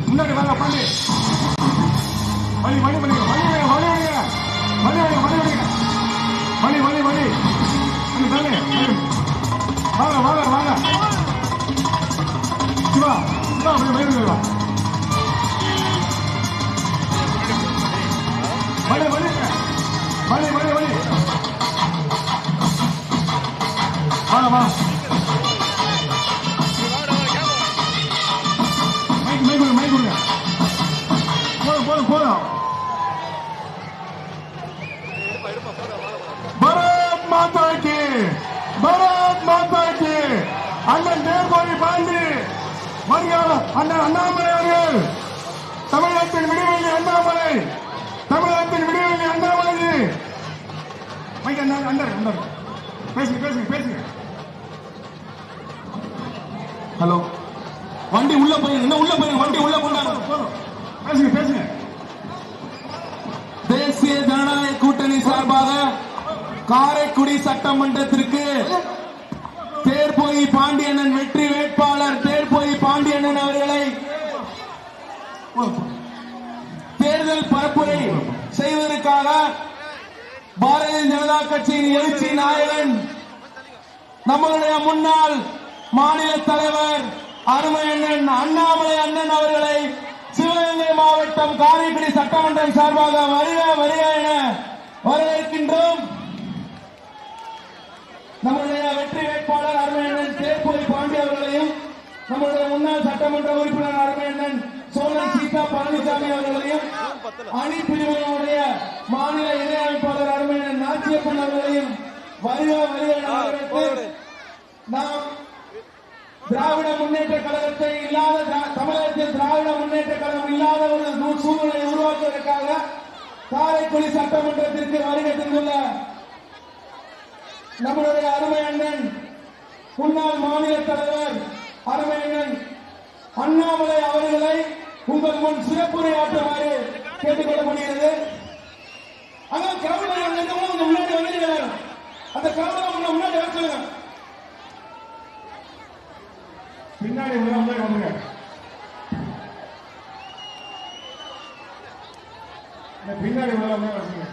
முன்னாடி வாங்க பாண்டி. வழி வழி வழி வழி வழி வழி வழி வழி வழி வாங்க வாங்க வாங்க சிவா சிவா வழி வழி வழி வழி வழி வழி வாங்க வா போதும். பாரத் மாதா கி, பாரத் மாதா கி. அண்ணன் தேர்கோடி பாண்டி மரியாதை அண்ணன் அண்ணாமலை அவர்கள் தமிழகத்தின் விடுதலை அண்ணாமலை, தமிழகத்தின் விடுதலை அண்ணாமலை. அண்டர் பேசுங்க பேசுங்க பேசுங்க. ஹலோ, வண்டி உள்ள போயிருங்க, உள்ள போயிருங்க, வண்டி உள்ள போனாங்க. பேசுங்க பேசுங்க. தேசிய ஜனநாயக கூட்டணி சார்பாக காரைக்குடி சட்டமன்றத்திற்கு தேர்போய் பாண்டியண்ணன் வெற்றி வேட்பாளர் தேர்போய் பாண்டியண்ணன் அவர்களை தேர்தல் பரப்புரை செய்வதற்காக பாரதிய ஜனதா கட்சியின் எழுச்சி நாயகன் நம்மளுடைய முன்னாள் மாநில தலைவர் அருமை அண்ணன் அண்ணாமலை அண்ணன் அவர்களை சிவகங்கை மாவட்டம் காரைக்குடி சட்டமன்றம் சார்பாக வருக வருக என வரவேற்கின்றோம். நம்முடைய வெற்றி வேட்பாளர் அருமையண்ணன் தேர்போய் பாண்டி அவர்களையும் நம்முடைய முன்னாள் சட்டமன்ற உறுப்பினர் அருமையண்ணன் சோழன் சீதா பழனிசாமி அவர்களையும் அணிப்பிரிவினுடைய மாநில இணையமைப்பாளர் அருமையண்ணன் நாச்சியப்பன் அவர்களையும் வருக வருக என வரவேற்று நாம் திராவிட முன்னேற்ற கழகத்தை இல்லாத தமிழகத்தில் திராவிட முன்னேற்ற கழகம் இல்லாத ஒரு சூழ்நிலையை உருவாக்குவதற்காக காரைக்குடி சட்டமன்றத்திற்கு வருகை தந்துள்ள நம்முடைய அருமை அண்ணன் முன்னாள் மாநில தலைவர் அருமை அண்ணன் அண்ணாமலை அவர்களை உங்கள் முன் சிறப்புரையாற்றுமாறு கேட்டுக் கொள்ளப்படுகிறது. அங்க கிரௌண்ட் முன்னாடி வந்து அந்த கிரௌண்ட் முன்னாடி வர சொல்லுங்க. பின்னாடி வந்துங்க. பின்னாடி வச்சுங்க.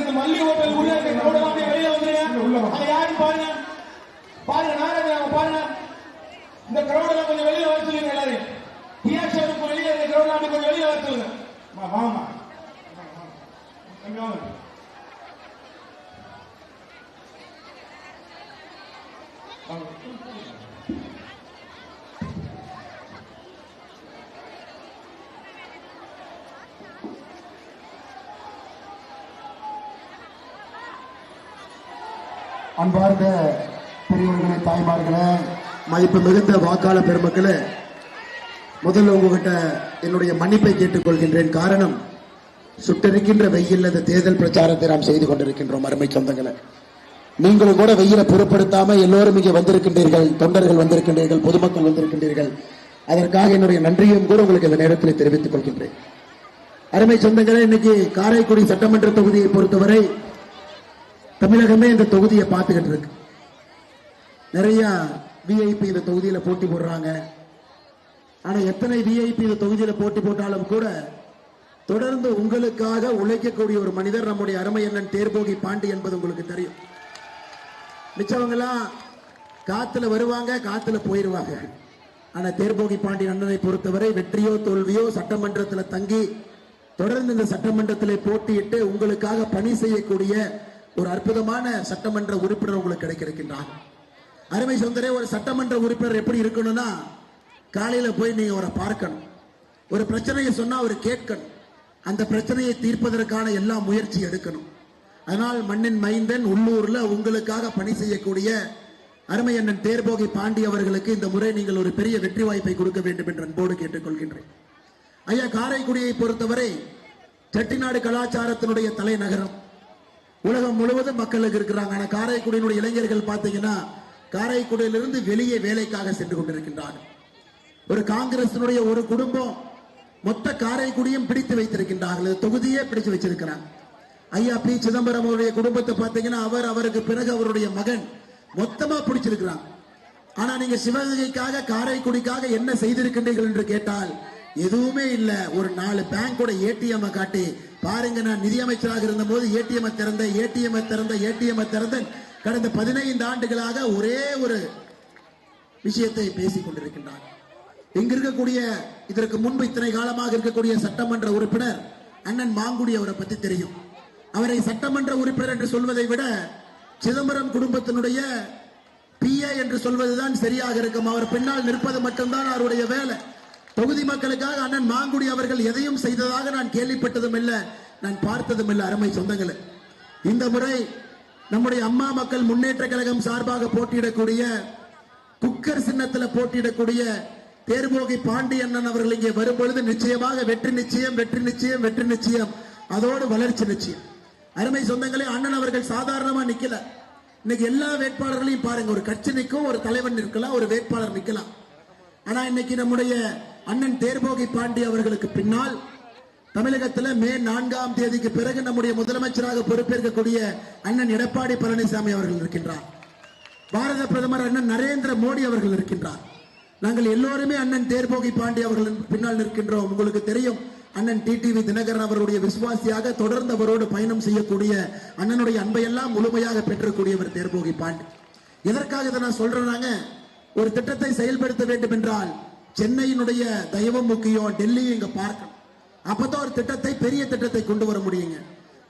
இந்த மல்லி ஹோட்டல் உள்ள வெளியே வந்துருங்க. யாரும் பாருங்க பாருங்க நாராயண பாருங்க. இந்த கிரௌட் கொஞ்சம் வெளியே வர சொல்லுங்க. எல்லாரும் டிஆர்ஷேருக்கு வெளியே இந்த கிரௌட் கொஞ்சம் வெளியே வர சொல்லுங்க. வாமா அன்பார்ந்த பெரியவர்களே, தாய்மார்களே, மதிப்பு மிகுந்த வாக்காளர் பெருமக்களே, முதல்ல உங்ககிட்ட என்னுடைய மன்னிப்பை கேட்டுக் கொள்கின்றேன். காரணம், சுட்டரிக்கின்ற வெயில் அந்த தேர்தல் பிரச்சாரத்தை நாம் செய்து கொண்டிருக்கின்றோம். அருமை சொந்தங்களை, நீங்களும் கூட வெயிலை பொருட்படுத்தாம எல்லோரும் இங்கே வந்திருக்கின்றீர்கள். தொண்டர்கள் வந்திருக்கின்றீர்கள், பொதுமக்கள் வந்திருக்கின்றீர்கள். அதற்காக என்னுடைய நன்றியும் கூட உங்களுக்கு இந்த நேரத்தில் தெரிவித்துக் கொள்கின்றேன். அருமை சொந்தங்களே, இன்னைக்கு காரைக்குடி சட்டமன்ற தொகுதியை பொறுத்தவரை தமிழகமே இந்த தொகுதியை பார்த்துக்கிட்டு இருக்கு. நிறைய விஐபி இந்த தொகுதியில போட்டி போடுறாங்க. ஆனா எத்தனை விஐபி இந்த தொகுதியில போட்டி போட்டாலும் கூட தொடர்ந்து உங்களுக்காக உழைக்கக்கூடிய ஒரு மனிதர் நம்முடைய அருமை அண்ணன் தேர்போகி பாண்டி என்பது உங்களுக்கு தெரியும். மிச்சவங்கெல்லாம் காத்துல வருவாங்க, காத்துல போயிருவாங்க. ஆனா தேர்போகி பாண்டி அண்ணனை பொறுத்தவரை வெற்றியோ தோல்வியோ சட்டமன்றத்தில் தங்கி தொடர்ந்து இந்த சட்டமன்றத்தில் போட்டியிட்டு உங்களுக்காக பணி செய்யக்கூடிய ஒரு அற்புதமான சட்டமன்ற உறுப்பினர் உங்களுக்கு கிடைக்கின்றார். அருமை சொந்தரே, ஒரு சட்டமன்ற உறுப்பினர் எப்படி இருக்கணும்னா, காலையில போய் நீங்க அவரை பார்க்கணும். ஒரு பிரச்சனையை சொன்னா அவர் கேட்கணும். அந்த பிரச்சனையை தீர்ப்பதற்கான எல்லா முயற்சி எடுக்கணும். அதனால் மண்ணின் மைந்தன் உள்ளூர்ல உங்களுக்காக பணி செய்யக்கூடிய அருமை அண்ணன் தேர்போகி பாண்டி அவர்களுக்கு இந்த முறை நீங்கள் ஒரு பெரிய வெற்றி வாய்ப்பை கொடுக்க வேண்டும் என்று அன்போடு கேட்டுக்கொள்கின்றேன். ஐயா, காரைக்குடியை பொறுத்தவரை செட்டிநாடு கலாச்சாரத்தினுடைய தலைநகரம். உலகம் முழுவதும் மக்களுக்கு இருக்கிறாங்க. ஆனா காரைக்குடியினுடைய இளைஞர்கள் பார்த்தீங்கன்னா காரைக்குடியிலிருந்து வெளியே வேலைக்காக சென்று கொண்டிருக்கின்றார்கள். ஒரு காங்கிரசினுடைய ஒரு குடும்பம் மொத்த காரைக்குடியும் பிடித்து வைத்திருக்கின்றார்கள். தொகுதியே பிடிச்சு வச்சிருக்கிறாங்க. ஐயா பி சிதம்பரம் அவருடைய குடும்பத்தை பார்த்தீங்கன்னா அவருக்கு பிறகு அவருடைய மகன் மொத்தமா பிடிச்சிருக்கிறாங்க. ஆனா நீங்க சிவகங்கைக்காக காரைக்குடிக்காக என்ன செய்திருக்கின்றீர்கள் என்று கேட்டால் எதுவுமே இல்ல. ஒரு 4 பேங்கோட ஏடிஎம் காட்டி பாருங்க, நான் நிதியமைச்சராக இருந்த போது ஏடிஎம் திறந்த கடந்த 15 ஆண்டுகளாக ஒரே ஒரு விஷயத்தை பேசிக் கொண்டிருக்கின்றார். இங்க இருக்கக்கூடிய இதற்கு முன்பு இத்தனை காலமாக இருக்கக்கூடிய சட்டமன்ற உறுப்பினர் அண்ணன் மாங்குடி அவரை பத்தி தெரியும். அவரை சட்டமன்ற உறுப்பினர் என்று சொல்வதை விட சிதம்பரம் குடும்பத்தினுடைய பிஏ என்று சொல்வதுதான் சரியாக இருக்கும். அவர் பின்னால் நிற்பது மட்டும்தான் அவருடைய வேலை. தொகுதி மக்களுக்காக அண்ணன் மாங்குடி அவர்கள் எதையும் செய்ததாக நான் கேள்விப்பட்டதும் இல்லை, நான் பார்த்ததும் இல்லை. அருமை சொந்தங்களே, இந்த முறை நம்முடைய அம்மா மக்கள் முன்னேற்ற கழகம் சார்பாக போட்டியிடக்கூடிய குக்கர் சின்னத்தில் போட்டியிடக்கூடிய தேர்போகி பாண்டியண்ணன் அவர்கள் இங்கே வரும்பொழுது நிச்சயமாக வெற்றி நிச்சயம், அதோடு வளர்ச்சி நிச்சயம். அருமை சொந்தங்களே, அண்ணன் அவர்கள் சாதாரணமா நிக்கல. இன்னைக்கு எல்லா வேட்பாளர்களையும் பாருங்க, ஒரு கட்சி நிற்கும், ஒரு தலைவன் நிற்கலாம், ஒரு வேட்பாளர் நிற்கலாம். ஆனா இன்னைக்கு நம்முடைய அண்ணன் தேர்போகி பாண்டி அவர்களுக்கு பின்னால் தமிழகத்தில் மே 4ஆம் தேதிக்கு பிறகு நம்முடைய முதலமைச்சராக பொறுப்பேற்கக்கூடிய அண்ணன் எடப்பாடி பழனிசாமி அவர்கள் இருக்கின்றார். பாரத பிரதமர் அண்ணன் நரேந்திர மோடி அவர்கள் இருக்கின்றார். நாங்கள் எல்லோருமே அண்ணன் தேர்போகி பாண்டி அவர்கள் பின்னால் நிற்கின்றோம். உங்களுக்கு தெரியும், அண்ணன் டிடிவி தினகரன் அவருடைய விசுவாசியாக தொடர்ந்து அவரோடு பயணம் செய்யக்கூடிய அண்ணனுடைய அன்பையெல்லாம் முழுமையாக பெற்றக்கூடியவர் தேர்போகி பாண்டி. எதற்காக இதை நான் சொல்றேனாங்க, ஒரு திட்டத்தை செயல்படுத்த வேண்டும் என்றால் சென்னையினுடைய தயவும் முக்கியம், டெல்லியும் இங்க பார்க்கணும். அப்பதான் ஒரு திட்டத்தை, பெரிய திட்டத்தை கொண்டு வர முடியுங்க.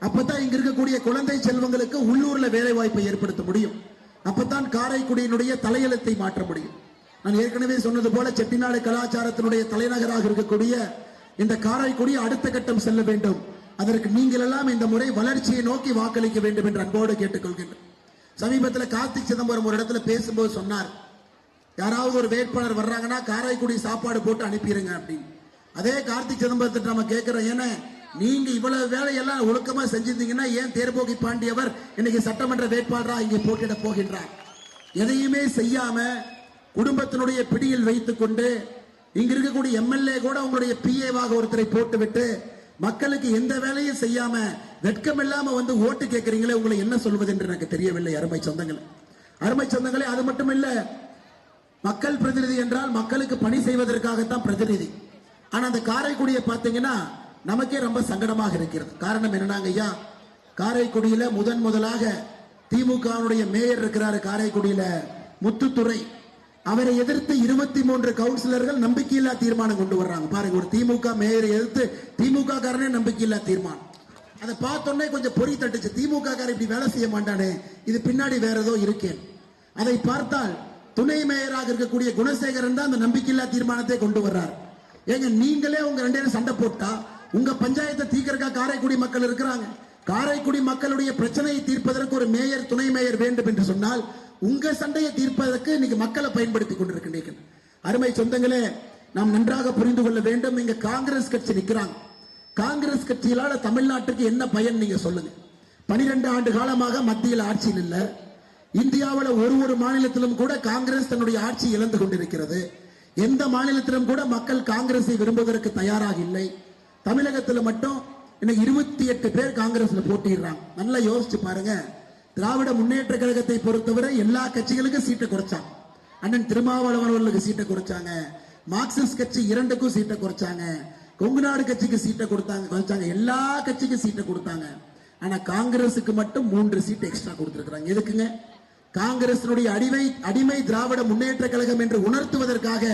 அப்பதான் இங்க இருக்கக்கூடிய குழந்தை செல்வங்களுக்கு உள்ளூர்ல வேலை வாய்ப்பை ஏற்படுத்த முடியும். அப்பதான் காரைக்குடியினுடைய தலையெழுத்தை மாற்ற முடியும். நான் ஏற்கனவே சொன்னது போல செட்டிநாடு கலாச்சாரத்தினுடைய தலைநகராக இருக்கக்கூடிய இந்த காரைக்குடி அடுத்த கட்டம் செல்ல வேண்டும். அதற்கு நீங்கள் எல்லாம் இந்த முறை வளர்ச்சியை நோக்கி வாக்களிக்க வேண்டும் என்று அன்போடு கேட்டுக்கொள்கின்றேன். சமீபத்தில் கார்த்திக் சிதம்பரம் ஒரு இடத்துல பேசும்போது சொன்னார், யாராவது ஒரு வேட்பாளர் வர்றாங்கன்னா காரைக்குடி சாப்பாடு போட்டு அனுப்பிடுங்க அப்படின்னு. அதே கார்த்திக் சிதம்பரத்தை நம்ம கேட்கிறோம், ஏன்னா நீங்க இவ்வளவு வேலையெல்லாம் ஒழுக்கமா செஞ்சிருந்தீங்கன்னா ஏன் தேர்போகி பாண்டியவர் இன்னைக்கு சட்டமன்ற வேட்பாளராக இங்கே போட்டியிட போகின்றார்? எதையுமே செய்யாம குடும்பத்தினுடைய பிடியில் வைத்துக் கொண்டு இங்க இருக்கக்கூடிய எம்எல்ஏ கூட உங்களுடைய பிஏவாக ஒருத்தரை போட்டுவிட்டு மக்களுக்கு எந்த வேலையும் செய்யாம வெட்கம் இல்லாம வந்து ஓட்டு கேட்கறீங்களே, உங்களை என்ன சொல்வது என்று எனக்கு தெரியவில்லை. அருமை சொந்தங்களே, அது மட்டும் இல்ல, மக்கள் பிரதிநிதி என்றால் மக்களுக்கு பணி செய்வதற்காகத்தான் பிரதிநிதி. ஆனா அந்த காரைக்குடியை பார்த்தீங்கன்னா நமக்கே ரொம்ப சங்கடமாக இருக்கிறது. காரணம் என்னன்னாங்க ஐயா, காரைக்குடியில முதலாக திமுகவுடைய மேயர் இருக்கிறாரு காரைக்குடியில, முத்துத்துறை. அவரை எதிர்த்து 23 கவுன்சிலர்கள் நம்பிக்கையில்லா தீர்மானம் கொண்டு வர்றாங்க. பாருங்க, ஒரு திமுக மேயரை எதிர்த்து திமுக காரனே நம்பிக்கையில்லா தீர்மானம். அதை பார்த்தோன்னே கொஞ்சம் பொறி தட்டுச்சு, திமுக காரன் இப்படி வேலை செய்ய மாட்டானே, இது பின்னாடி வேற ஏதோ இருக்கேன். அதை பார்த்தால் துணை மேயராக இருக்கக்கூடிய குணசேகரன் தான் அந்த நம்பிக்கையில்லா தீர்மானத்தை கொண்டு வர்றார். ஏங்க, நீங்களே உங்க 2 பேரும் சண்டை போட்டா உங்க பஞ்சாயத்தை தீர்க்கறக்கா காரைக்குடி மக்கள் இருக்கிறாங்க. காரைக்குடி மக்களுடைய பிரச்சனையை தீர்ப்பதற்கு ஒரு மேயர், துணை மேயர் வேண்டும் என்று சொன்னால் உங்க சண்டையை தீர்ப்பதற்கு இன்னைக்கு மக்களை பயன்படுத்திக் கொண்டிருக்கின்றீர்கள். அருமை சொந்தங்களே, நாம் நன்றாக புரிந்து கொள்ள வேண்டும். இங்க காங்கிரஸ் கட்சி நிற்கிறாங்க. காங்கிரஸ் கட்சியால தமிழ்நாட்டுக்கு என்ன பயன் நீங்க சொல்லுங்க? 12 ஆண்டு காலமாக மத்தியில் ஆட்சியில் இல்ல. இந்தியாவில் ஒரு மாநிலத்திலும் கூட காங்கிரஸ் தன்னுடைய ஆட்சி இழந்து கொண்டிருக்கிறது. எந்த மாநிலத்திலும் கூட மக்கள் காங்கிரஸை விரும்புவதற்கு தயாராக இல்லை. தமிழகத்தில் மட்டும் இன்னைக்கு 28 பேர் காங்கிரஸ்ல போட்டிடுறாங்க. நல்லா யோசிச்சு பாருங்க. திராவிட முன்னேற்ற கழகத்தை பொறுத்தவரை எல்லா கட்சிகளுக்கும் சீட்டை குறைச்சாங்க. அண்ணன் திருமாவளவன் அவர்களுக்கு சீட்டை குறைச்சாங்க. மார்க்சிஸ்ட் கட்சி 2க்கும் சீட்டை குறைச்சாங்க. கொங்கு நாடு கட்சிக்கு சீட்டை குறைச்சாங்க. எல்லா கட்சிக்கும் சீட்டை கொடுத்தாங்க. ஆனா காங்கிரசுக்கு மட்டும் 3 சீட் எக்ஸ்ட்ரா கொடுத்திருக்கிறாங்க. எதுக்குங்க? காங்கிரசினுடைய அடிமை திராவிட முன்னேற்ற கழகம் என்று உணர்த்துவதற்காக.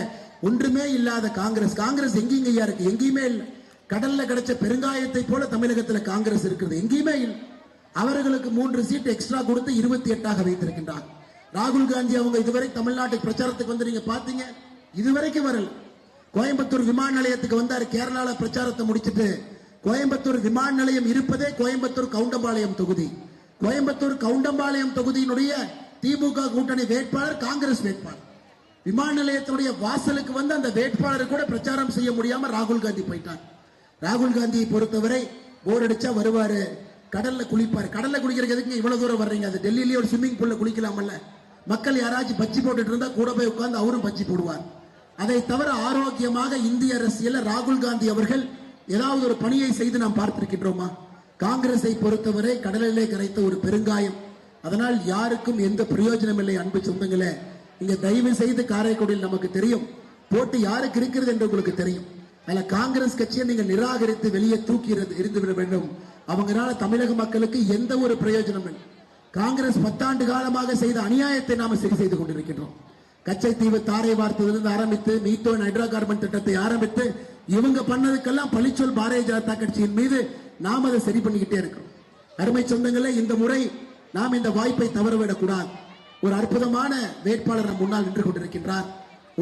ஒன்றுமே இல்லாத காங்கிரஸ் எங்கேயா இருக்கு? எங்கேயுமே இல்லை. கடல்ல கிடைச்ச பெருங்காயத்தை போல தமிழகத்தில் காங்கிரஸ் இருக்கிறது, எங்கேயுமே இல்லை. அவர்களுக்கு 3 சீட் எக்ஸ்ட்ரா கொடுத்து 28ஆக வைத்திருக்கின்றார். ராகுல் காந்தி அவங்க இதுவரை தமிழ்நாட்டுக்கு பிரச்சாரத்துக்கு வந்து நீங்க பாத்தீங்க, இதுவரைக்கும் வரல. கோயம்புத்தூர் விமான நிலையத்துக்கு வந்தார், கேரளால பிரச்சாரத்தை முடிச்சிட்டு. கோயம்புத்தூர் விமான நிலையம் இருப்பதே கோயம்புத்தூர் கவுண்டம்பாளையம் தொகுதி. கோயம்புத்தூர் கவுண்டம்பாளையம் தொகுதியினுடைய திமுக கூட்டணி வேட்பாளர் காங்கிரஸ் வேட்பாளர். விமான நிலையத்தினுடைய வாசலுக்கு வந்து அந்த வேட்பாளர் கூட பிரச்சாரம் செய்ய முடியாம ராகுல் காந்தி போயிட்டார். ராகுல் காந்தியை பொறுத்தவரை போர் அடிச்சா வருவாரு, கடல்ல குளிப்பாரு. கடல்ல குளிக்கிறதுக்கு எதுக்கு இவ்வளவு தூரம் வர்றீங்க? அது டெல்லியிலேயே ஒரு ஸ்விம்மிங் பூல்ல குளிக்கலாமல்ல. மக்கள் யாராச்சும் பச்சி போட்டுட்டு இருந்தா கூட போய் உட்கார்ந்து அவரும் பச்சி போடுவார். அதை தவிர ஆரோக்கியமாக இந்திய அரசியல ராகுல் காந்தி அவர்கள் ஏதாவது ஒரு பணியை செய்து நாம் பார்த்திருக்கின்றோமா? காங்கிரஸை பொறுத்தவரை கடலிலே கரைத்த ஒரு பெருங்காயம். அதனால் யாருக்கும் எந்த பிரயோஜனம் இல்லை. அன்பு சொந்தங்களே, இங்க தயவு செய்து காரைக்குடியில் நமக்கு தெரியும் போட்டு யாருக்கு இருக்கிறது என்று உங்களுக்கு தெரியும். அதுல காங்கிரஸ் கட்சியை நீங்க நிராகரித்து வெளியே தூக்கி இருந்து விட வேண்டும். அவங்களால தமிழக மக்களுக்கு எந்த ஒரு பிரயோஜனம் இல்லை. காங்கிரஸ் 10 ஆண்டு காலமாக செய்த அநியாயத்தை நாம சரி செய்து கொண்டிருக்கின்றோம். கச்சைத்தீவு தாரை வார்த்ததிலிருந்து ஆரம்பித்து மீத்தோன் ஹைட்ரோ கார்பன் திட்டத்தை ஆரம்பித்து இவங்க பண்ணதுக்கெல்லாம் பழிச்சொல் பாரதிய ஜனதா கட்சியின் மீது நாம் அதை சரி பண்ணிக்கிட்டே இருக்கிறோம். அருமை சொந்தங்களே, இந்த முறை நாம் இந்த வாய்ப்பை தவறவிடக்கூடாது. ஒரு அற்புதமான வேட்பாளர் நம் முன்னால் நின்று கொண்டிருக்கின்றார்.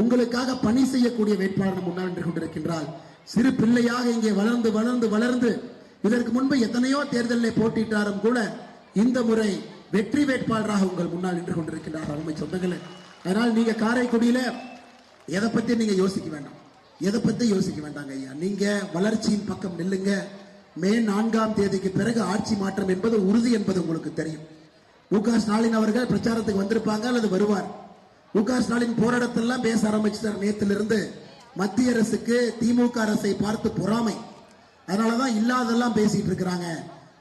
உங்களுக்காக பணி செய்யக்கூடிய வேட்பாளர் நம் முன்னால் நின்று கொண்டிருக்கின்றார். சிறு பிள்ளையாக இங்கே வளர்ந்து வளர்ந்து வளர்ந்து இதற்கு முன்பு எத்தனையோ தேர்தலில் போட்டியிட்டாரும் கூட இந்த முறை வெற்றி வேட்பாளராக உங்கள் முன்னால் நின்று கொண்டிருக்கின்றார். அருமை சொந்தங்களே, அதனால் நீங்க காரைக்குடியில எதை பத்தி நீங்க யோசிக்க வேண்டாம், எதை பத்தி யோசிக்க வேண்டாங்க ஐயா. நீங்க வளர்ச்சியின் பக்கம் நில்லுங்க. மே 4ஆம் தேதிக்கு பிறகு ஆட்சி மாற்றம் என்பது உறுதி என்பது உங்களுக்கு தெரியும். மு.க. ஸ்டாலின் அவர்கள் பிரச்சாரத்துக்கு வந்திருப்பாங்க அல்லது வருவார். மு.க. ஸ்டாலின் போராட்டத்தெல்லாம் பேச ஆரம்பிச்சார் நேற்றிலிருந்து. மத்திய அரசுக்கு திமுக அரசை பார்த்து பொறாமை, அதனாலதான் இல்லாதெல்லாம் பேசிட்டு இருக்கிறாங்க.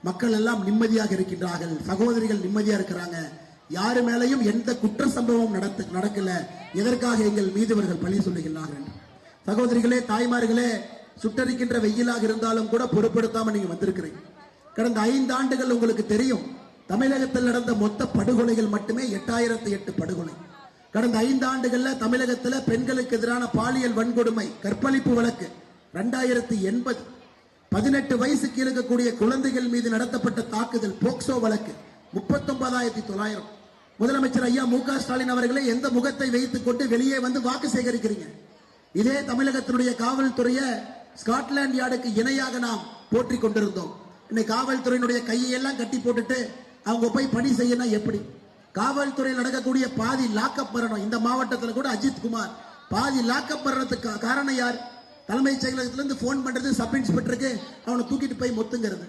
மக்கள் எல்லாம் நிம்மதியாக இருக்கின்றார்கள், சகோதரிகள் நிம்மதியா இருக்கிறாங்க, யாரு மேலையும் எந்த குற்ற சம்பவம் நடக்கல, எதற்காக எங்கள் மீது இவர்கள் பழி சொல்லுகிறார்கள். சகோதரிகளே, தாய்மார்களே, சுட்டரிக்கின்ற வெயிலாக இருந்தாலும் கூட பொருட்படுத்தாம நீங்க வந்திருக்கிறீங்க. கடந்த 5 ஆண்டுகள் உங்களுக்கு தெரியும், தமிழகத்தில் நடந்த மொத்த படுகொலைகள் மட்டுமே 8008 படுகொலை. கடந்த 5 ஆண்டுகள்ல தமிழகத்தில் பெண்களுக்கு எதிரான பாலியல் வன்கொடுமை கற்பழிப்பு வழக்கு 2080. 18 வயசுக்கு இருக்கக்கூடிய குழந்தைகள் மீது நடத்தப்பட்ட தாக்குதல் போக்சோ வழக்கு 39,900. முதலமைச்சர் ஐயா மு.க. ஸ்டாலின் அவர்களே, எந்த முகத்தை வைத்துக் கொண்டு வெளியே வந்து வாக்கு சேகரிக்கிறீங்க? இதே தமிழகத்தினுடைய காவல்துறையை ஸ்காட்லாந்து யார்டுக்கு இணையாக நாம் போற்றிக் கொண்டிருந்தோம். இன்னைக்கு காவல்துறையினுடைய கையெல்லாம் கட்டி போட்டுட்டு அவங்க போய் பணி செய்யணும். எப்படி காவல்துறையில் நடக்கக்கூடிய பாதி லாக்கப் மரணம் இந்த மாவட்டத்தில் கூட அஜித் குமார் பாதி லாக்கப் மரணத்துக்கு காரணம் யார்? தலைமைச் செயலகத்திலிருந்து போன் பண்றது சப் இன்ஸ்பெக்டருக்கு, அவனை தூக்கிட்டு போய் மொத்துங்கிறது.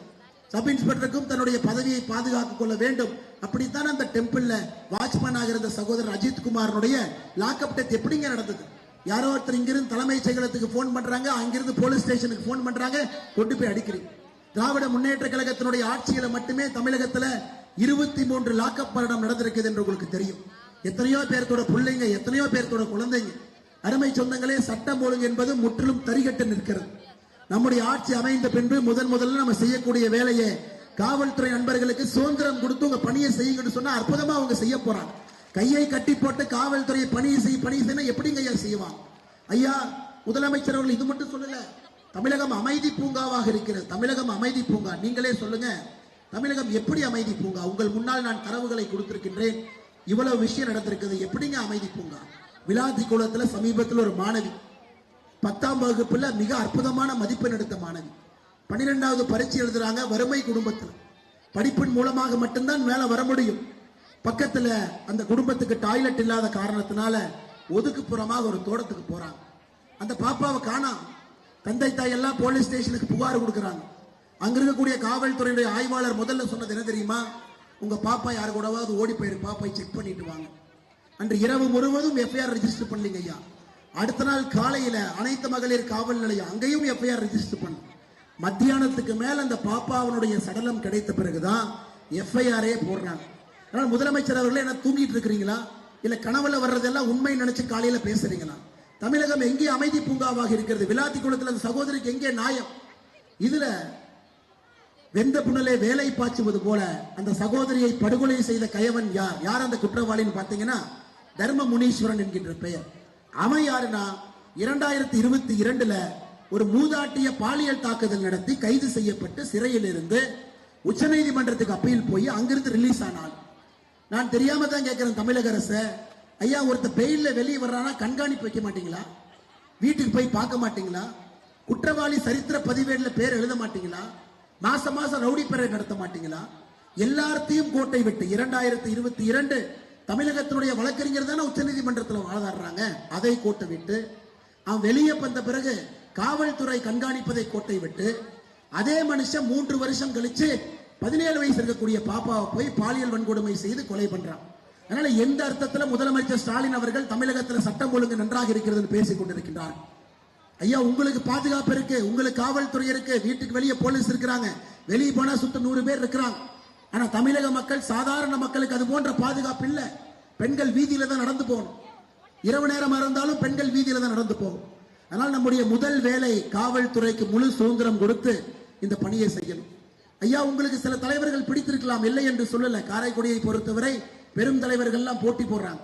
சப் இன்ஸ்பெக்டருக்கும் தன்னுடைய பதவியை பாதுகாத்துக் கொள்ள வேண்டும். அப்படித்தான் அந்த டெம்பிள்ல வாட்ச்மேன் ஆகிற சகோதரர் அஜித் குமாரனுடைய லாக்அப் டெத் எப்படிங்க நடந்தது? யாரோ ஒருத்தர் இங்கிருந்து தலைமைச் செயலகத்துக்கு போன் பண்றாங்க, அங்கிருந்து போலீஸ் ஸ்டேஷனுக்கு போன் பண்றாங்க, கொண்டு போய் அடிக்கிறீங்க. திராவிட முன்னேற்ற கழகத்தினுடைய ஆட்சியில மட்டுமே தமிழகத்தில் 23 லாக்அப் மரணம் நடந்திருக்குது என்று உங்களுக்கு தெரியும். எத்தனையோ பேர்த்தோட பிள்ளைங்க, எத்தனையோ பேர்த்தோட குழந்தைங்க. அருமை சொந்தங்களே, சட்டம் ஒழுங்கு என்பது முற்றிலும் தரிகட்டு நிற்கிறது. நம்முடைய ஆட்சி அமைந்த பின்பு முதல்ல நம்ம செய்யக்கூடிய வேலையை காவல்துறை நண்பர்களுக்கு சுதந்திரம் கொடுத்து உங்க பணியை செய்யுங்கன்னு சொன்னா அற்புதமா அவங்க செய்ய போறாங்க. கையை கட்டி போட்டு காவல்துறையை பணி செய்ய எப்படிங்க ஐயா செய்வாங்க? ஐயா முதலமைச்சர் அவர்கள் இது மட்டும் சொல்லல, தமிழகம் அமைதி பூங்காவாக இருக்கிறது. தமிழகம் அமைதி பூங்கா. நீங்களே சொல்லுங்க, தமிழகம் எப்படி அமைதி பூங்கா? உங்கள் முன்னால் நான் தரவுகளை கொடுத்திருக்கின்றேன். இவ்வளவு விஷயம் நடந்திருக்குது, எப்படிங்க அமைதி பூங்கா? விளாத்தி குளத்தில் சமீபத்தில் ஒரு மாணவி 10ஆம் வகுப்புல மிக அற்புதமான மதிப்பெண் எடுத்த மாணவி 12வது பரீட்சை எழுதுறாங்க. வறுமை குடும்பத்தில் படிப்பின் மூலமாக மட்டும்தான் மேல வர முடியும். பக்கத்துல அந்த குடும்பத்துக்கு டாய்லெட் இல்லாத காரணத்தினால ஒதுக்குப்புறமாக ஒரு தோட்டத்துக்கு போறாங்க. அந்த பாப்பாவை காணோம். தந்தை தாய் எல்லாம் போலீஸ் ஸ்டேஷனுக்கு புகார் கொடுக்கறாங்க. அங்க இருக்கக்கூடிய காவல்துறையுடைய ஆய்வாளர் முதல்ல சொன்னது என்ன தெரியுமா? உங்க பாப்பா யாரு கூடவாவது ஓடி போயிரு, பாப்பாவை செக் பண்ணிட்டு வாங்க. அன்று இரவு முழுவதும் எஃப்ஐஆர் ரெஜிஸ்டர் பண்ணலீங்க ஐயா. அடுத்த நாள் காலையில அனைத்து மகளிர் காவல் நிலையம் அங்கேயும் எஃப்ஐஆர் ரெஜிஸ்டர் பண்ண. மத்தியானத்துக்கு மேல அந்த பாப்பாவனுடைய சடலம் கிடைத்த பிறகுதான் எஃப்ஐஆரே போடுறாங்க. அதனால முதலமைச்சர் அவர்களே, என்ன தூங்கிட்டு இருக்கிறீங்களா? இல்ல கனவுல வர்றதெல்லாம் உண்மை நினைச்சு காலையில பேசுறீங்களா? தமிழகம் எங்கே அமைதி பூங்காவாக இருக்கிறது? விளாத்தி குளத்தில் அந்த சகோதரிக்கு எங்கே நியாயம்? இதுல வெந்த புனலே வேலை பாய்ச்சுவது போல அந்த சகோதரியை படுகொலை செய்த கயவன் யார்? யார் அந்த குற்றவாளின்னு பாத்தீங்கன்னா தர்ம முனீஸ்வரன் என்கின்ற பெயர். அவன் யாருன்னா 2022ல ஒரு மூதாட்டிய பாலியல் தாக்குதல் நடத்தி கைது செய்யப்பட்டு சிறையில் இருந்து உச்சநீதிமன்றத்துக்கு அப்பீல் போய் அங்கிருந்து ரிலீஸ் ஆனால், நான் தெரியாம தான் கேட்கிறேன் தமிழக அரசு, ஐயா ஒருத்த பெயில்ல வெளியே வர்றானா கண்காணிப்பு வைக்க மாட்டீங்களா? வீட்டுக்கு போய் பார்க்க மாட்டீங்களா? குற்றவாளி சரித்திர பதிவேடுல பேர் எழுத மாட்டீங்களா? மாசம் மாசம் ரவுடி பெறை நடத்த மாட்டீங்களா? எல்லாத்தையும் கோட்டை விட்டு 2022 தமிழகத்தினுடைய வழக்கறிஞர் தானே உச்சநீதிமன்றத்தில் வாதாடுறாங்க. அதை கோட்டை விட்டு அவன் வெளியே வந்த பிறகு காவல்துறை கண்காணிப்பதை கோட்டை விட்டு அதே மனுஷன் 3 வருஷம் கழிச்சு 17 வயசு இருக்கக்கூடிய பாப்பாவை போய் பாலியல் வன்கொடுமை செய்து கொலை பண்றான். அதனால எந்த அர்த்தத்துல முதலமைச்சர் ஸ்டாலின் அவர்கள் தமிழகத்தில் சட்டம் ஒழுங்கு நன்றாக இருக்கிறது பேசிக் கொண்டிருக்கின்றார்? ஐயா, உங்களுக்கு பாதுகாப்பு இருக்கு, உங்களுக்கு காவல்துறை இருக்கு, வீட்டுக்கு வெளியே போலீஸ் இருக்கிறாங்க, வெளியே போனா சுத்த 100 பேர் இருக்கிறாங்க. ஆனா தமிழக மக்கள், சாதாரண மக்களுக்கு அது போன்ற பாதுகாப்பு இல்ல. பெண்கள் வீதியில தான் நடந்து போகணும். இரவு நேரம் இருந்தாலும் பெண்கள் வீதியில தான் நடந்து போகும். அதனால் நம்முடைய முதல் வேலை காவல்துறைக்கு முழு சுதந்திரம் கொடுத்து இந்த பணியை செய்யணும். ஐயா, உங்களுக்கு சில தலைவர்கள் பிடித்திருக்கலாம், இல்லை என்று சொல்லல. காரைக்குடியை பொறுத்தவரை பெரும் தலைவர்கள் எல்லாம் போட்டி போடுறாங்க.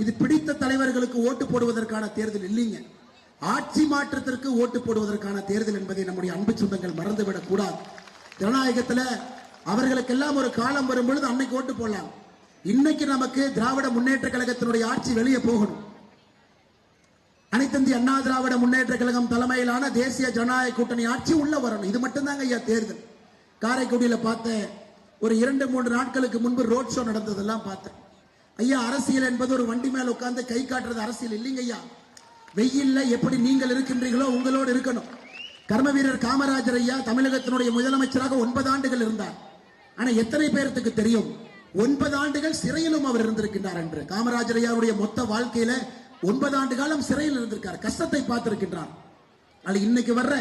இது பிடித்த தலைவர்களுக்கு ஓட்டு போடுவதற்கான தேர்தல் இல்லைங்க, ஆட்சி மாற்றத்திற்கு ஓட்டு போடுவதற்கான தேர்தல் என்பதை நம்முடைய அன்பு சொந்தங்கள் மறந்துவிடக் கூடாது. ஜனநாயகத்தில் அவர்களுக்கெல்லாம் ஒரு காலம் வரும் பொழுது அன்னைக்கு ஓட்டு போடலாம். இன்னைக்கு நமக்கு திராவிட முன்னேற்ற கழகத்தினுடைய ஆட்சி வெளியே போகணும். அனைத்திந்திய அண்ணா திராவிட முன்னேற்ற கழகம் தலைமையிலான தேசிய ஜனநாயக கூட்டணி ஆட்சி உள்ள வரணும். இது மட்டும்தாங்க ஐயா தேர்தல். காரைக்குடியில பார்த்த ஒரு 2-3 நாட்களுக்கு முன்பு ரோட் ஷோ நடந்ததெல்லாம் பார்த்தேன். ஐயா, அரசியல் என்பது ஒரு வண்டி மேல உட்கார்ந்து கை காட்டுறது அரசியல் இல்லைங்க ஐயா. வெயில்ல எப்படி நீங்கள் இருக்கின்றீர்களோ உங்களோடு இருக்கணும். கர்ம வீரர் காமராஜர் ஐயா தமிழகத்தினுடைய முதலமைச்சராக 9 ஆண்டுகள் இருந்தார். ஆனா எத்தனை பேருக்கு தெரியும் 9 ஆண்டுகள் சிறையிலும் அவர் இருந்திருக்கின்றார் என்று? காமராஜர் ஐயாவுடைய மொத்த வாழ்க்கையில 9 ஆண்டு காலம் சிறையில் இருந்திருக்கார், கஷ்டத்தை பார்த்திருக்கின்றார். அது இன்னைக்கு வர்ற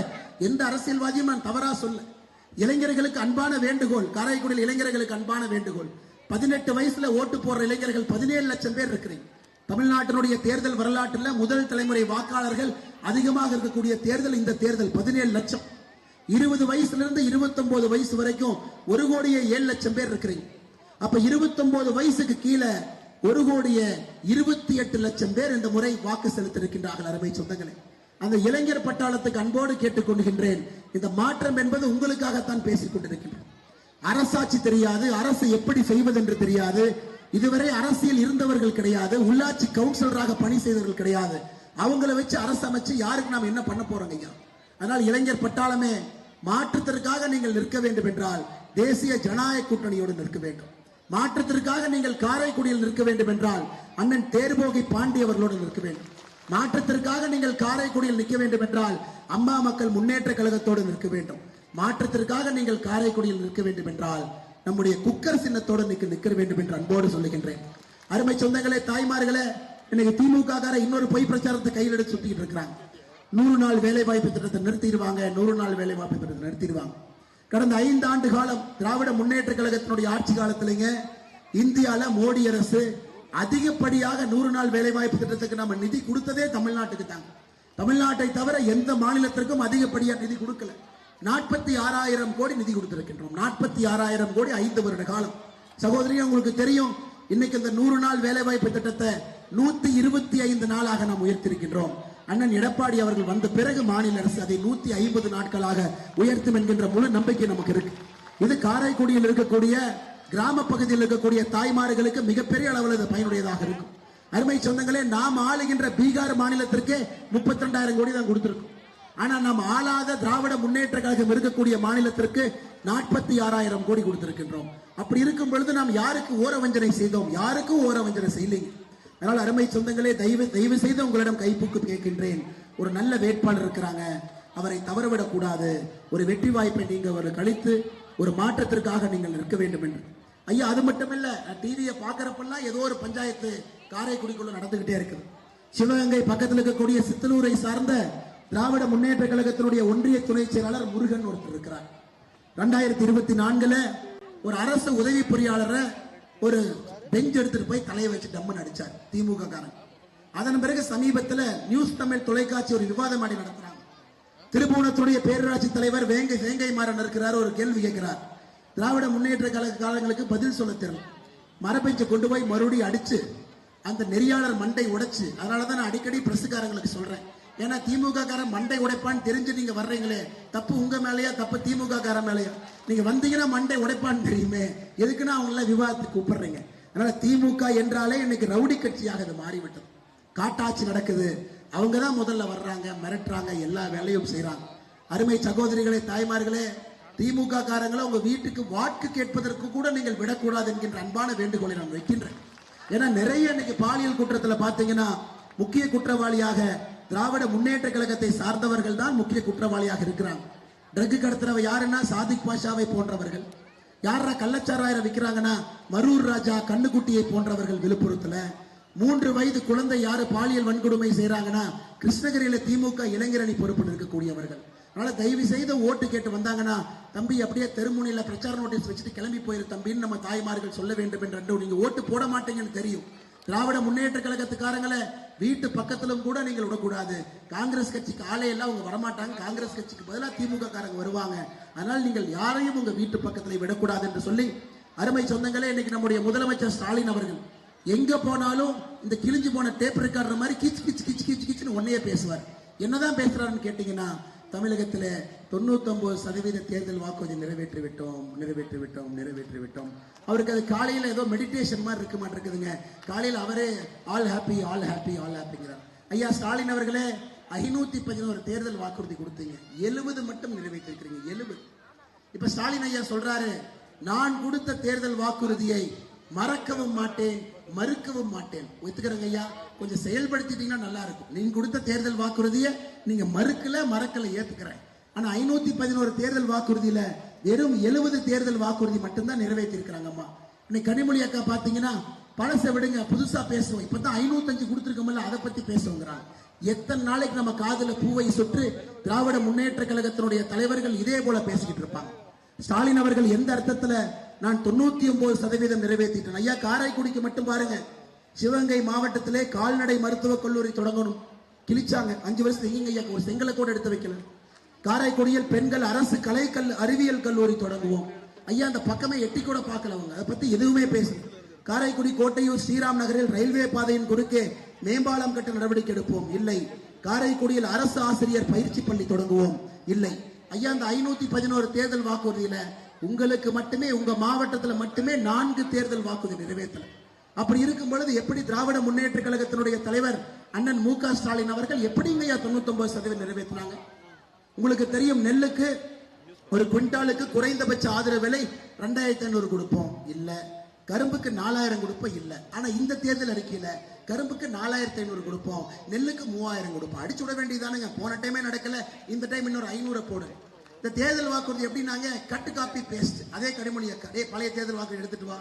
எந்த அரசியல்வாதியும் நான் தவறா சொல்ல. இளைஞர்களுக்கு அன்பான வேண்டுகோள், காரைக்குடியில் இளைஞர்களுக்கு அன்பான வேண்டுகோள், 18 வயசுல ஓட்டு போடுற இளைஞர்கள் 17 லட்சம் பேர் இருக்கிறீங்க. தமிழ்நாட்டினுடைய தேர்தல் வரலாற்றில் முதல் தலைமுறை வாக்காளர்கள் அதிகமாக இருக்கக்கூடிய தேர்தல் இந்த தேர்தல். 17 லட்சம். 20 வயசுல இருந்து 29 வயசு வரைக்கும் 1,07,00,000 பேர் இருக்கிறீங்க. அப்ப 29 வயசுக்கு கீழே 1,28,00,000 பேர் இந்த முறை வாக்கு செலுத்திருக்கின்றார்கள். அருமை சொந்தங்களே, அந்த இளைஞர் பட்டாளத்துக்கு அன்போடு கேட்டுக்கொள்கின்றேன், இந்த மாற்றம் என்பது உங்களுக்காகத்தான் பேசிக் கொண்டிருக்கின்றேன். அரசாட்சி தெரியாது, அரசு எப்படி செய்வது என்று தெரியாது, இதுவரை அரசியல் இருந்தவர்கள் கிடையாது, உள்ளாட்சி கவுன்சிலராக பணி செய்தவர்கள் கிடையாது. அவங்களை வச்சு அரசு அமைச்சு யாருக்கு நாம் என்ன பண்ண போறோம் ஐயா? அதனால் இளைஞர் பட்டாளமே, மாற்றத்திற்காக நீங்கள் நிற்க வேண்டும் என்றால் தேசிய ஜனநாயக கூட்டணியோடு நிற்க வேண்டும். மாற்றத்திற்காக நீங்கள் காரைக்குடியில் நிற்க வேண்டும் என்றால் அண்ணன் தேர்போகி பாண்டி அவர்களோடு நிற்க வேண்டும். மாற்றத்திற்காக நீங்கள் காரைக்குடியில் நிற்க வேண்டும் என்றால் அம்மா மக்கள் முன்னேற்ற கழகத்தோடு நிற்க வேண்டும். மாற்றத்திற்காக நீங்கள் காரைக்குடியில் நிற்க வேண்டும் என்றால் நம்முடைய குக்கர் சின்னத்தோடு நிற்க வேண்டும் என்று அன்போடு சொல்லுகின்றேன். அருமை சொந்தங்களே, தாய்மார்களே, இன்னைக்கு திமுக இன்னொரு பொய் பிரச்சாரத்தை கையில் எடுத்து சுத்திட்டு இருக்கிறாங்க. 100 நாள் வேலை வாய்ப்பு திட்டத்தை நிறுத்திடுவாங்க, 100 நாள் வேலை வாய்ப்பு திட்டத்தை நிறுத்திடுவாங்க. கடந்த 5 ஆண்டு காலம் திராவிட முன்னேற்ற கழகத்தினுடைய ஆட்சி காலத்திலேங்க இந்தியால மோடி அரசு அதிகப்படியாக 100 நாள் வேலை வாய்ப்பு திட்டத்துக்கு நம்ம நிதி கொடுத்ததே தமிழ்நாட்டுக்கு தாங்க. தமிழ்நாட்டை தவிர எந்த மாநிலத்திற்கும் அதிகப்படியாக நிதி கொடுக்கல. 46,000 கோடி நிதி கொடுத்திருக்கின்றோம். 46,000 கோடி 5 வருட காலம். சகோதரி, உங்களுக்கு தெரியும், இன்னைக்கு இந்த 100 நாள் வேலை வாய்ப்பு திட்டத்தை 125 நாளாக நாம் உயர்த்திருக்கின்றோம். அண்ணன் எடப்பாடி அவர்கள் வந்த பிறகு மாநில அரசு அதை 150 நாட்களாக உயர்த்தும் என்கின்ற முழு நம்பிக்கை நமக்கு இருக்கு. இது காரைக்குடியில் இருக்கக்கூடிய கிராம பகுதியில் இருக்கக்கூடிய தாய்மார்களுக்கு மிகப்பெரிய அளவில் இது பயனுடையதாக இருக்கும். அருமை சொந்தங்களே, நாம் ஆளுகின்ற பீகார் மாநிலத்திற்கு 32,000 கோடி தான் கொடுத்திருக்கும். ஆனா நாம் ஆளாத திராவிட முன்னேற்ற கழகம் இருக்கக்கூடிய மாநிலத்திற்கு 46,000 கோடி கொடுத்திருக்கின்றோம். அப்படி இருக்கும் பொழுது நாம் யாருக்கு ஓர வஞ்சனை செய்தோம்? யாருக்கும் ஓர வஞ்சனை செய்யலைங்க. அதனால் அருமை சொந்தங்களே, தயவு செய்து உங்களிடம் கைப்பூக்கு கேட்கின்றேன். ஒரு நல்ல வேட்பாளர் இருக்கிறாங்க, அவரை தவறவிடக் கூடாது. ஒரு வெற்றி வாய்ப்பை நீங்க அவர்கள் கழித்து ஒரு மாற்றத்திற்காக நீங்கள் நிற்க வேண்டும் என்று. ஐயா, அது மட்டுமில்ல, டிவியை பார்க்கறப்பெல்லாம் ஏதோ ஒரு பஞ்சாயத்து காரைக்குடிக்குள்ள நடந்துகிட்டே இருக்குது. சிவகங்கை பக்கத்தில் இருக்கக்கூடிய சித்தலூரை சார்ந்த திராவிட முன்னேற்ற கழகத்தினுடைய ஒன்றிய துணை செயலாளர் முருகன் ஒருத்தர் இருக்கிறார். 2024 ஒரு அரசு உதவி பொறியாளரை ஒரு பெஞ்ச் எடுத்துட்டு போய் தலையை வச்சு டம்மன் அடிச்சார் திமுக காரன். அதன் பிறகு சமீபத்தில் நியூஸ் தமிழ் தொலைக்காட்சி ஒரு விவாத மாடி நடத்துறாங்க. திருபுவனத்துடைய பேரூராட்சி தலைவர் வேங்கை மாறன் இருக்கிறார். ஒரு கேள்வி கேட்கிறார். திராவிட முன்னேற்ற கழக காலங்களுக்கு பதில் சொல்ல தெரியல. மரபெஞ்சை கொண்டு போய் மறுபடியும் அடிச்சு அந்த நெறியாளர் மண்டை உடைச்சு, அதனாலதான் நான் அடிக்கடி பிரசுக்காரங்களுக்கு சொல்றேன், ஏன்னா திமுக காரன் மண்டை உடைப்பான்னு தெரிஞ்சு நீங்க வர்றீங்களே, தப்பு உங்க மேலேயா தப்பு திமுக காரன் மேலேயா? நீங்க வந்தீங்கன்னா மண்டை உடைப்பான்னு தெரியுமே, எதுக்குன்னா அவங்கள விவாதத்துக்கு கூப்பிடுறீங்க. அதனால திமுக என்றாலே இன்னைக்கு ரவுடி கட்சியாக அது மாறிவிட்டது. காட்டாட்சி நடக்குது, அவங்க தான் முதல்ல வர்றாங்க, மிரட்டுறாங்க, எல்லா வேலையும் செய்யறாங்க. அருமை சகோதரிகளே, தாய்மார்களே, திமுக காரங்களை உங்க வீட்டுக்கு வாக்கு கேட்பதற்கு கூட நீங்கள் விடக்கூடாது என்கின்ற அன்பான வேண்டுகோளை நான் வைக்கின்றேன். ஏன்னா நிறைய இன்னைக்கு பாலியல் குற்றத்தில் பாத்தீங்கன்னா முக்கிய குற்றவாளியாக திராவிட முன்னேற்ற கழகத்தை சார்ந்தவர்கள் தான் முக்கிய குற்றவாளியாக இருக்கிறாங்க. ட்ரக் கடத்துறவ யாருன்னா சாதிக் பாஷாவை போன்றவர்கள். யாரா கள்ளச்சாராயிரம் விற்கிறாங்கன்னா மரூர் ராஜா, கண்ணுக்குட்டியை போன்றவர்கள் விழுப்புரத்துல. 3 வயது குழந்தை யாரு பாலியல் வன்கொடுமை செய்யறாங்கன்னா கிருஷ்ணகிரியில திமுக இளைஞரணி பொறுப்பில் இருக்கக்கூடியவர்கள். அதனால தயவு செய்து ஓட்டு கேட்டு வந்தாங்கன்னா தம்பி அப்படியே தெருமுனையில பிரச்சார நோட்டீஸ் வச்சுட்டு கிளம்பி போயிரு தம்பின்னு நம்ம தாய்மார்கள் சொல்ல வேண்டும் என்று. நீங்க ஓட்டு போட மாட்டீங்கன்னு தெரியும். திராவிட முன்னேற்ற கழகத்துக்காரங்களை வீட்டு பக்கத்திலும் கூட நீங்கள் விடக்கூடாது. காங்கிரஸ் கட்சிக்கு ஆலையெல்லாம் அவங்க வரமாட்டாங்க. காங்கிரஸ் கட்சிக்கு பதிலாக திமுக காரங்க வருவாங்க. அதனால் நீங்கள் யாரையும் உங்க வீட்டு பக்கத்தில் விடக்கூடாது என்று சொல்லி, அருமை சொந்தங்களே, இன்னைக்கு நம்முடைய முதலமைச்சர் ஸ்டாலின் அவர்கள் எங்க போனாலும் இந்த கிழிஞ்சு போன டேப் ரெக்கார்டர் மாதிரி கிச்சு கிச்சு கிச்சு கிச்சு கிச்சுன்னு ஒன்னையே பேசுவார். என்னதான் பேசுறாருன்னு கேட்டீங்கன்னா, தமிழகத்தில் 99% தேர்தல் வாக்குறுதி நிறைவேற்றி விட்டோம். அவருக்கு அது காலையில ஏதோ மெடிடேஷன் மாதிரி இருக்க மாட்டிருக்குதுங்க. காலையில் அவரே ஆல் ஹாப்பிங்கிறார். ஐயா ஸ்டாலின் அவர்களே, 511 தேர்தல் வாக்குறுதி கொடுத்தீங்க, 70 மட்டும் நிறைவேற்றிருக்கிறீங்க. 70. இப்ப ஸ்டாலின் ஐயா சொல்றாரு, நான் கொடுத்த தேர்தல் வாக்குறுதியை மறக்கவும் மாட்டேன், மறுக்கவும் மாட்டேன். ஒத்துக்கிறேங்க ஐயா, கொஞ்சம் செயல்படுத்திட்டீங்கன்னா நல்லா இருக்கும். நீங்க கொடுத்த தேர்தல் வாக்குறுதியை நீங்க மறக்கல ஏத்துக்கிறேன். ஆனா 511 தேர்தல் வாக்குறுதியில வெறும் 70 தேர்தல் வாக்குறுதி மட்டும்தான் நிறைவேற்றி இருக்கிறாங்கம்மா. இன்னைக்கு கனிமொழி அக்கா பாத்தீங்கன்னா, பழச விடுங்க புதுசா பேசுவோம், இப்பதான் 505 கொடுத்திருக்கோம்ல அதை பத்தி பேசுவோங்கிறாங்க. எத்தனை நாளைக்கு நம்ம காதுல பூவை சுற்று திராவிட முன்னேற்ற கழகத்தினுடைய தலைவர்கள் இதே போல பேசிக்கிட்டு இருப்பாங்க. ஸ்டாலின் அவர்கள் எந்த அர்த்தத்துல நான் 99% நிறைவேற்றிட்டேன். ஐயா காரைக்குடிக்கு மட்டும் பாருங்க, சிவகங்கை மாவட்டத்திலே கால்நடை மருத்துவக் கல்லூரி தொடங்கணும் கிழிச்சாங்க. 5 வருஷம் எங்க ஐயா ஒரு செங்கலை கூட எடுத்து வைக்கல. காரைக்குடியில் பெண்கள் அரசு அறிவியல் கல்லூரி தொடங்குவோம். ஐயா அந்த பக்கமே எட்டி கூட பார்க்கல அவங்க, அதை பத்தி எதுவுமே பேசல. காரைக்குடி கோட்டையூர் ஸ்ரீராம் நகரில் ரயில்வே பாதையின் குறுக்கே மேம்பாலம் கட்ட நடவடிக்கை எடுப்போம், இல்லை. காரைக்குடியில் அரசு ஆசிரியர் பயிற்சி பள்ளி தொடங்குவோம், இல்லை. ஐயா அந்த 511 தேர்தல் வாக்குறுதியில உங்களுக்கு மட்டுமே, உங்க மாவட்டத்தில் மட்டுமே 4 தேர்தல் வாக்குறுதி நிறைவேற்றல. அப்படி இருக்கும் பொழுது எப்படி திராவிட முன்னேற்ற கழகத்தினுடைய தலைவர் அண்ணன் மு க ஸ்டாலின் அவர்கள் எப்படிங்க 99% நிறைவேற்றினாங்க? உங்களுக்கு தெரியும், நெல்லுக்கு ஒரு குவிண்டாலுக்கு குறைந்தபட்ச ஆதரவு விலை 2500 கொடுப்போம், இல்ல. கரும்புக்கு 4000 கொடுப்போம், இல்ல. ஆனா இந்த தேர்தல் அறிக்கையில கரும்புக்கு 4500 கொடுப்போம், நெல்லுக்கு 3000 கொடுப்போம். அடிச்சு விட வேண்டியதானுங்க. போன டைமே நடக்கல, இந்த டைம் இன்னொரு 500 போடு. இந்த தேர்தல் வாக்குறுதி எப்படின்னாங்க, கட்டு காப்பி பேஸ்ட். அதே கனிமொழி அக்கா, பழைய தேர்தல் வாக்குறுதி எடுத்துட்டு வா,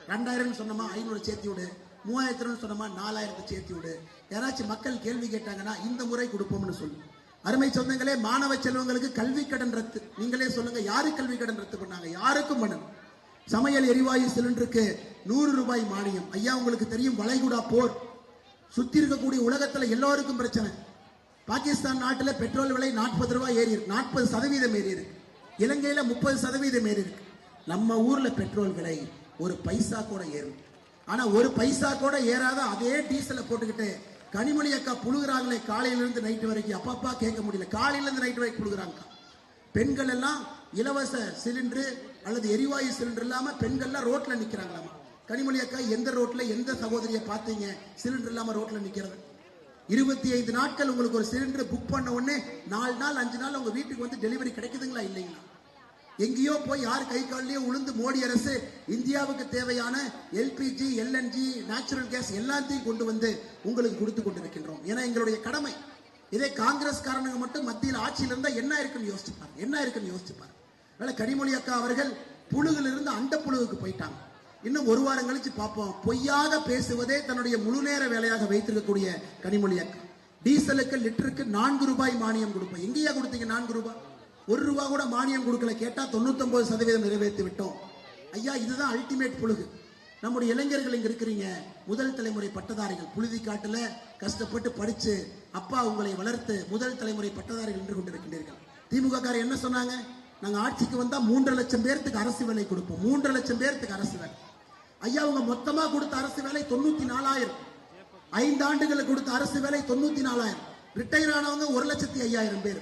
2000 சொன்னமா 500 சேர்த்தி விடு, 3000 சொன்னமா 4000 சேர்த்தி விடு. யாராச்சும் மக்கள் கேள்வி கேட்டாங்கன்னா இந்த முறை கொடுப்போம்னு சொல்லு. அருமை சொந்தங்களே, மாணவ செல்வங்களுக்கு கல்வி கடன் ரத்து. நீங்களே சொல்லுங்க, யாரு கல்வி கடன் ரத்து பண்ணாங்க? யாருக்கும் பண்ணணும். சமையல் எரிவாயு சிலிண்டருக்கு 100 ரூபாய் மானியம். ஐயா உங்களுக்கு தெரியும், வளைகுடா போர் சுத்தி இருக்கக்கூடிய உலகத்துல எல்லாருக்கும் பிரச்சனை. பாகிஸ்தான் நாட்டுல பெட்ரோல் விலை 40 ரூபாய் ஏறி இருக்கு, 40% ஏறி இருக்கு. இலங்கையில 30% ஏறி இருக்கு. நம்ம ஊர்ல பெட்ரோல் விலை ஒரு பைசா கூட ஏறும். ஆனா ஒரு பைசா கூட ஏறாத அதே டீசலை போட்டுக்கிட்டு கனிமொழி அக்கா புழுகிறாங்களே, காலையில இருந்து நைட்டு வரைக்கும். அப்பப்பா கேட்க முடியல, காலையில இருந்து நைட்டு வரைக்கும் புழுகிறாங்க. பெண்கள் எல்லாம் இலவச சிலிண்டர் அல்லது எரிவாயு சிலிண்டர் இல்லாம பெண்கள்லாம் ரோட்ல நிக்கிறாங்களாமா. கனிமொழி அக்கா எந்த ரோட்ல எந்த சகோதரியை பார்த்தீங்க சிலிண்டர் இல்லாம ரோட்ல நிக்கிறது? 25 நாட்கள் உங்களுக்கு ஒரு சிலிண்டர் புக் பண்ண உடனே 4 நாள் 5 நாள் உங்க வீட்டுக்கு வந்து டெலிவரி கிடைக்குதுங்களா? இல்லைங்களா? எங்கேயோ போய் யார் கை காலிலேயோ உளுந்து மோடி அரசு இந்தியாவுக்கு தேவையான LPG, LNG, நேச்சுரல் கேஸ் எல்லாத்தையும் கொண்டு வந்து உங்களுக்கு கொடுத்து கொண்டிருக்கின்றோம். ஏன்னா எங்களுடைய கடமை. இதே காங்கிரஸ் காரணங்க மட்டும் மத்தியில் ஆட்சியில் இருந்தா என்ன இருக்குன்னு யோசிச்சுப்பாரு. அதனால கனிமொழி அக்கா அவர்கள் புழுகிலிருந்து அண்ட புழுவுக்கு போயிட்டாங்க. இன்னும் ஒரு வாரம் கழிச்சு பார்ப்போம். பொய்யாக பேசுவதே தன்னுடைய முழு நேர வேலையாக வைத்திருக்கக்கூடிய கனிமொழி அக்கா டீசலுக்கு லிட்டருக்கு 4 ரூபாய் மானியம் கொடுப்போம். எங்கேயா கொடுத்தீங்க 4 ரூபாய்? 1 ரூபா கூட மானியம் கொடுக்கல. கேட்டா 99% நிறைவேற்றி விட்டோம். ஐயா இதுதான் அல்டிமேட் புழுகு. நம்முடைய இளைஞர்கள் இங்க இருக்கிறீங்க, முதல் தலைமுறை பட்டதாரிகள், புழுதி காட்டுல கஷ்டப்பட்டு படிச்சு அப்பா உங்களை வளர்த்து முதல் தலைமுறை பட்டதாரிகள் நின்று கொண்டிருக்கின்றீர்கள். திமுக காரர் என்ன சொன்னாங்க? நாங்க ஆட்சிக்கு வந்தா 3 லட்சம் பேருக்கு அரசு வேலை கொடுப்போம். 3 லட்சம் பேருக்கு அரசு வேலை. ஐயா அவங்க மொத்தமா கொடுத்த அரசு வேலை 94,000. 5 ஆண்டுகளுக்கு கொடுத்த அரசு வேலை 94,000. ரிட்டையர் ஆனவங்க 1,05,000 பேர்.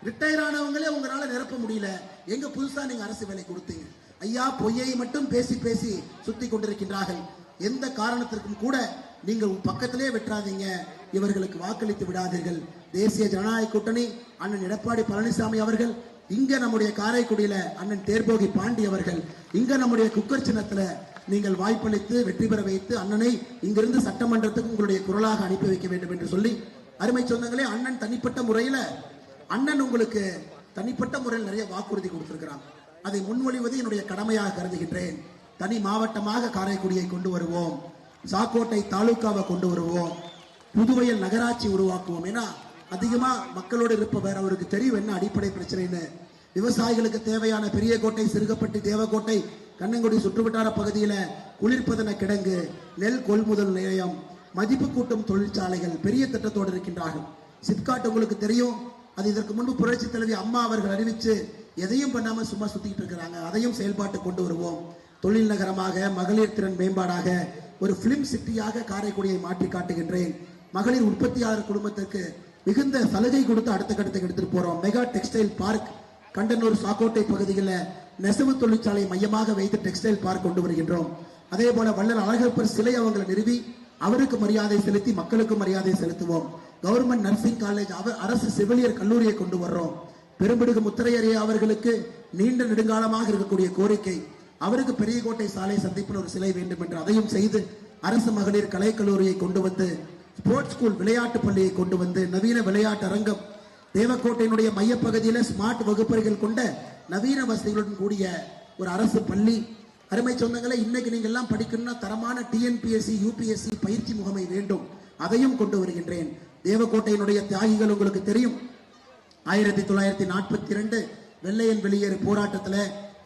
ரிட்டையர் ஆனவங்களே உங்களால நிரப்ப முடியல. எங்க புதுசா நீங்க அரசு வேலை கொடுத்தீங்க? ஐயா பொய்யை மட்டும் பேசி பேசி சுத்தி கொண்டிருக்கின்றார்கள். எந்த காரணத்திற்கும் கூட நீங்கள் பக்கத்திலே வெற்றாதீங்க. இவர்களுக்கு வாக்களித்து விடாதீர்கள். தேசிய ஜனநாயக கூட்டணி அண்ணன் எடப்பாடி பழனிசாமி அவர்கள், இங்க நம்முடைய காரைக்குடியில அண்ணன் தேர்போகி பாண்டி அவர்கள், இங்க நம்முடைய குக்கர் சின்னத்துல நீங்கள் வாய்ப்பளித்து வெற்றி பெற வைத்து அண்ணனை இங்கிருந்து சட்டமன்றத்துக்கு உங்களுடைய குரலாக அனுப்பி வைக்க வேண்டும் என்று சொல்லி, அருமை சொந்தங்களே, அண்ணன் தனிப்பட்ட முறையில அண்ணன் உங்களுக்கு தனிப்பட்ட முறையில் நிறைய வாக்குறுதி கொடுத்திருக்கிறாங்க. அதை முன்மொழிவது என்னுடைய கடமையாக கருதுகின்றேன். தனி மாவட்டமாக காரைக்குடியை கொண்டு வருவோம், சாக்கோட்டை தாலுகாவை கொண்டு வருவோம், புதுவையில் நகராட்சி உருவாக்குவோம். ஏன்னா அதிகமா மக்களோடு இருப்பவர், அவருக்கு தெரியும் என்ன அடிப்படை பிரச்சனைன்னு. விவசாயிகளுக்கு தேவையான பெரியகோட்டை, சிறுகப்பட்டி, தேவக்கோட்டை, கண்ணங்குடி சுற்றுவட்டார பகுதியில குளிர்பதன கிடங்கு, நெல் கொள்முதல் நிலையம், மதிப்பு கூட்டும் தொழிற்சாலைகள் பெரிய திட்டத்தோடு இருக்கின்றார்கள். சிப்காட் உங்களுக்கு தெரியும், அது இதற்கு முன்பு புரட்சி தலைவி அம்மா அவர்கள் அறிவிச்சு எதையும் பண்ணாம சும்மா சுத்திட்டு இருக்கிறாங்க. அதையும் செயல்பாட்டு கொண்டு வருவோம். தொழில் நகரமாக, மகளிர் திறன் மேம்பாடாக, ஒரு பிலிம் சிட்டியாக காரைக்குடியை மாற்றி காட்டுகின்றேன். மகளிர் உற்பத்தியாளர் குடும்பத்திற்கு மிகுந்த சலுகை கொடுத்து அடுத்த கட்டத்துக்கு எடுத்துட்டு போறோம். Mega textile park Kandanur Sakkottai பகுதியில் நெசவு தொழிற்சாலை மையமாக வைத்து டெக்ஸ்டைல் பார்க் கொண்டு வருகின்றோம். அதே போல வள்ளல் அழகப்பர் சிலை அவங்களை நிறுவி அவருக்கு மரியாதை செலுத்தி மக்களுக்கு மரியாதை செலுத்துவோம். கவர்மெண்ட் நர்சிங் காலேஜ், அரசு செவிலியர் கல்லூரியை கொண்டு வர்றோம். பெரும்பிடுகு முத்தரையரையா அவர்களுக்கு நீண்ட நெடுங்காலமாக இருக்கக்கூடிய கோரிக்கை, அவருக்கு பெரியகோட்டை சாலை சந்திப்பில் ஒரு சிலை வேண்டும் என்று அதையும் செய்து அரசு மகளிர் கலைக்கல்லூரியை கொண்டு வந்து, ஸ்போர்ட்ஸ் ஸ்கூல் விளையாட்டு பள்ளியை கொண்டு வந்து, நவீன விளையாட்டு அரங்கம், தேவக்கோட்டையினுடைய மையப்பகுதியில் ஸ்மார்ட் வகுப்பறைகள் கொண்ட நவீன வசதிகளுடன் கூடிய ஒரு அரசு பள்ளி. அருமை சொந்தங்களை, இன்னைக்கு நீங்க எல்லாம் படிக்கணும்னா தரமான டிஎன்பிஎஸ்சி, யூபிஎஸ்சி பயிற்சி முகமை வேண்டும். அதையும் கொண்டு வருகின்றேன். தேவக்கோட்டையினுடைய தியாகிகள் உங்களுக்கு தெரியும். 1942 வெள்ளையன் வெளியேறு போராட்டத்தில்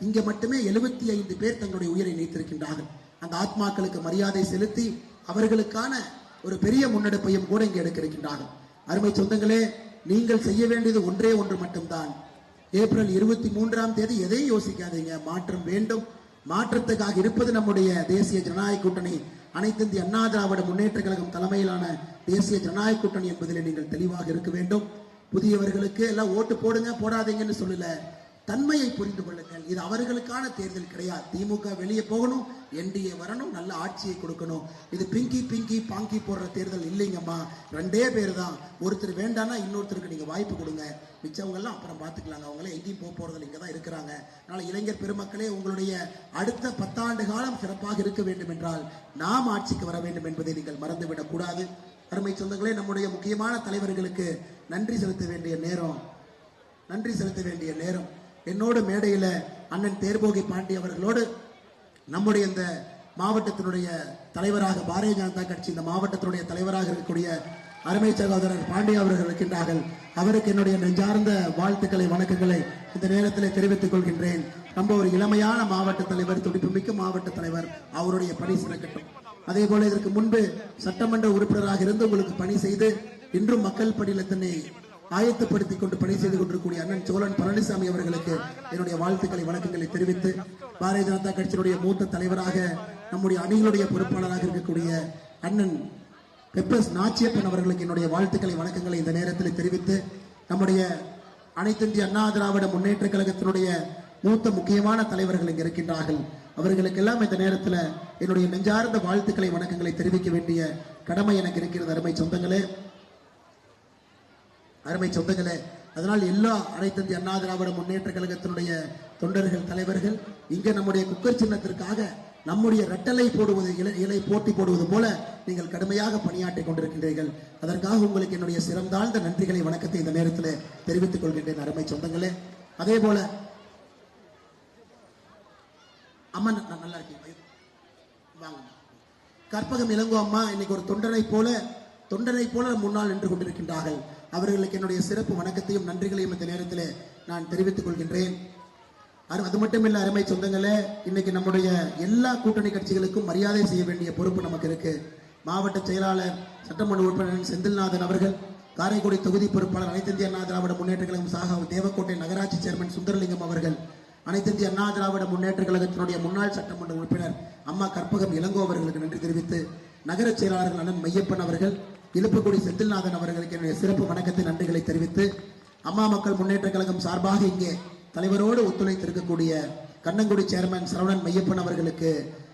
இங்க மட்டுமே 75 பேர் தங்களுடைய உயிரை நீத்திருக்கின்றார்கள். அந்த ஆத்மாக்களுக்கு மரியாதை செலுத்தி அவர்களுக்கான ஒரு பெரிய முன்னெடுப்பையும் கூட இங்கே எடுக்க இருக்கின்றார்கள். அருமை சொந்தங்களே, நீங்கள் செய்ய வேண்டியது ஒன்றே ஒன்று மட்டும்தான். ஏப்ரல் 23ஆம் தேதி எதையும் யோசிக்காதீங்க. மாற்றம் வேண்டும். மாற்றத்துக்காக இருப்பது நம்முடைய தேசிய ஜனநாயக கூட்டணி, அனைத்து இந்திய அண்ணா திராவிட முன்னேற்ற கழகம் தலைமையிலான தேசிய ஜனநாயக கூட்டணி என்பதில் நீங்கள் தெளிவாக இருக்க வேண்டும். புதியவர்களுக்கு எல்லாம் ஓட்டு போடுங்க, போடாதீங்கன்னு சொல்லல, தன்மையை புரிந்து கொள்ளுங்கள். இது அவர்களுக்கான தேர்தல் கிடையாது. திமுக வெளியே போகணும், என்டிஏ வரணும், நல்ல ஆட்சியை கொடுக்கணும். இது பிங்கி பிங்கி பாங்கி போடுற தேர்தல் இல்லைங்கம்மா. 2 பேர் தான். ஒருத்தர் வேண்டாம்னா இன்னொருத்தருக்கு நீங்க வாய்ப்பு கொடுங்க. மிச்சவங்க எல்லாம் அப்புறம் பார்த்துக்கலாங்க. அவங்களே எங்கேயும் போக போறதில்லை, இங்க தான் இருக்கிறாங்க. அதனால இளைஞர் பெருமக்களே, உங்களுடைய அடுத்த 10 ஆண்டு காலம் சிறப்பாக இருக்க வேண்டும் என்றால் நாம் ஆட்சிக்கு வர வேண்டும் என்பதை நீங்கள் மறந்துவிடக் கூடாது. அருமை சொந்தங்களே, நம்முடைய முக்கியமான தலைவர்களுக்கு நன்றி செலுத்த வேண்டிய நேரம். என்னோடு மேடையில அண்ணன் தேர்போகி பாண்டி அவர்களோடு நம்முடைய இந்த மாவட்டத்தினுடைய தலைவராக, பாரதிய ஜனதா கட்சி இந்த மாவட்டத்தினுடைய தலைவராக இருக்கக்கூடிய அருமை சகோதரர் பாண்டி அவர்கள் இருக்கின்றார்கள். அவருக்கு என்னுடைய நெஞ்சார்ந்த வாழ்த்துக்களை, வணக்கங்களை இந்த நேரத்தில் தெரிவித்துக் கொள்கின்றேன். நம்ம ஒரு இளமையான மாவட்ட தலைவர், துடிப்புமிக்க மாவட்ட தலைவர், அவருடைய பணி சிறக்கட்டும். அதே போல இதற்கு முன்பு சட்டமன்ற உறுப்பினராக இருந்து உங்களுக்கு பணி செய்து இன்றும் மக்கள் பணியில் தன்னை ஆயத்தப்படுத்திக் கொண்டு பணி செய்து கொண்டிருக்கக்கூடிய அண்ணன் சோழன் பழனிசாமி அவர்களுக்கு என்னுடைய வாழ்த்துக்களை, வணக்கங்களை தெரிவித்து, பாரதிய ஜனதா கட்சியினுடைய மூத்த தலைவராக, நம்முடைய அணிகளுடைய பொறுப்பாளராக இருக்கக்கூடிய அண்ணன் பெப்பஸ் நாச்சியப்பன் அவர்களுக்கு என்னுடைய வாழ்த்துக்களை, வணக்கங்களை இந்த நேரத்தில் தெரிவித்து, நம்முடைய அனைத்து இந்திய அண்ணா திராவிட முன்னேற்ற கழகத்தினுடைய மூத்த முக்கியமான தலைவர்கள் இங்கு இருக்கின்றார்கள். அவர்களுக்கெல்லாம் இந்த நேரத்தில் என்னுடைய நெஞ்சார்ந்த வாழ்த்துக்களை, வணக்கங்களை தெரிவிக்க வேண்டிய கடமை எனக்கு இருக்கிறது. அருமை சொந்தங்களே, அதனால் எல்லா அனைத்து இந்திய அண்ணா திராவிட முன்னேற்ற கழகத்தினுடைய தொண்டர்கள், தலைவர்கள் இங்க நம்முடைய குக்கர் சின்னத்திற்காக நம்முடைய ரெட்டலை போடுவது, இலை போட்டி போடுவது போல நீங்கள் கடுமையாக பணியாற்றிக் கொண்டிருக்கின்றீர்கள். அதற்காக உங்களுக்கு என்னுடைய சிறந்தாழ்ந்த நன்றிகளை, வணக்கத்தை இந்த நேரத்தில் தெரிவித்துக் கொள்கின்றேன். அருமை சொந்தங்களே, அதே போல அம்மா நல்லா இருக்கீங்க, வாங்க. கற்பகம் இளங்கோ அம்மா இன்னைக்கு ஒரு தொண்டனை போல முன்னால் நின்று கொண்டிருக்கின்றார்கள். அவர்களுக்கு என்னுடைய சிறப்பு வணக்கத்தையும் நன்றிகளையும் இந்த நேரத்தில் நான் தெரிவித்துக் கொள்கின்றேன். அது மட்டுமில்ல அருமை சொந்தங்களே, இன்னைக்கு நம்முடைய எல்லா கூட்டணி கட்சிகளுக்கும் மரியாதை செய்ய வேண்டிய பொறுப்பு நமக்கு இருக்கு. மாவட்ட செயலாளர், சட்டமன்ற உறுப்பினர் செந்தில்நாதன் அவர்கள், காரைக்குடி தொகுதி பொறுப்பாளர், அனைத்து இந்திய அண்ணா திராவிட முன்னேற்ற கழகம் சாகா தேவக்கோட்டை நகராட்சி சேர்மன் சுந்தரலிங்கம் அவர்கள், அனைத்து இந்திய அண்ணா திராவிட முன்னேற்ற கழகத்தினுடைய முன்னாள் சட்டமன்ற உறுப்பினர் அம்மா கற்பகம் இளங்கோ அவர்களுக்கு நன்றி தெரிவித்து, நகர செயலாளர்கள் அண்ணன் மையப்பன் அவர்கள், இலுப்புக்குடி செந்தில்நாதன் அவர்களுக்கு என்னுடைய சிறப்பு வணக்கத்தை, நன்றிகளை தெரிவித்து, அம்மா மக்கள் முன்னேற்ற கழகம் சார்பாக இங்கே தலைவரோடு ஒத்துழைத்திருக்கக்கூடிய கண்ணங்குடி சேர்மன் சரவணன் மையப்பன் அவர்களுக்கு,